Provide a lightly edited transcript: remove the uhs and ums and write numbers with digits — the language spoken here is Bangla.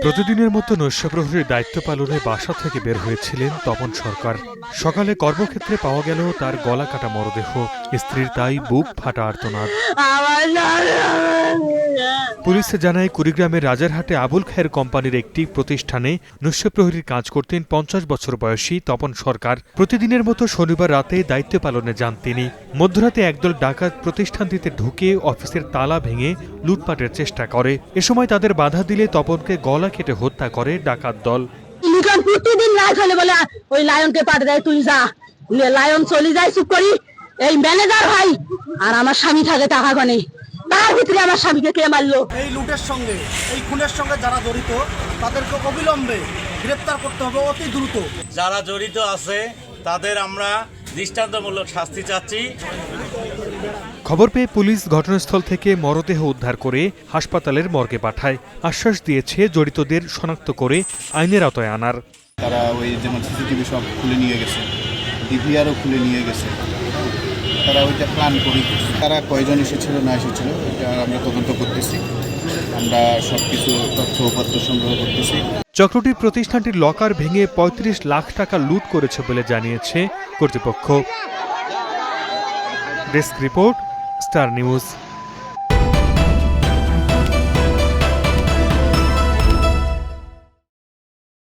প্রতিদিনের মতো নৈশপ্রহরীর দায়িত্ব পালনে বাসা থেকে বের হয়েছিলেন তপন সরকার। সকালে কর্মক্ষেত্রে পাওয়া গেল তার গলা কাটা মরদেহ। স্ত্রীর তাই বুক ফাটা আর্তনাদ। পুলিশ জানায়, কুড়িগ্রামের রাজারহাটে আবুল খায়ের কোম্পানির একটি প্রতিষ্ঠানে নৈশপ্রহরীর কাজ করতেন ৫০ বছর বয়সী তপন সরকার। প্রতিদিনের মতো শনিবার রাতে দায়িত্ব পালনে যান তিনি। মধ্যরাতে একদল ডাকাত প্রতিষ্ঠানটিতে ঢুকে অফিসের তালা ভেঙে লুটপাটের চেষ্টা করে। এ সময় তাদের বাধা দিলে তপনকে গলা কেটে হত্যা করে ডাকাত দল। প্রতিদিন রাত হলে বলে ওই লায়নকে পাঠিয়ে দেয়, তুই যা। লায়ন চলে যায় চুপ করি। এই ম্যানেজার ভাই আর আমার স্বামী থাকে টাকা গনে, তার ভিতরে আমার স্বামীকে কে মারলো। এই লুটের সঙ্গে এই খুনের সঙ্গে যারা জড়িত তাদেরকে অবিলম্বে গ্রেপ্তার করতে হবে, অতি দ্রুত। যারা জড়িত আছে তাদের আমরা দৃষ্টান্তমূলক শাস্তি চাচ্ছি। খবর পেয়ে পুলিশ ঘটনাস্থল থেকে মরদেহ উদ্ধার করে হাসপাতালের মর্গে পাঠায়। আশ্বাস দিয়েছে জড়িতদের শনাক্ত করে আইনের আওতায় আনার। তারা ওই যেমন সিসিটিভি সব খুলে নিয়ে গেছে, ডিভিআরও খুলে নিয়ে গেছে। তারা ওইটা প্ল্যান করে তারা কয়জন এসেছিল না এসেছিল এটা আমরা তদন্ত করতেছি। আমরা সবকিছু তথ্য উপাত্ত সংগ্রহ করতেছি। চক্রটি প্রতিষ্ঠানটির লকার ভেঙে ৩৫ লাখ টাকা লুট করেছে বলে জানিয়েছে কর্তৃপক্ষ। Desk report, star news.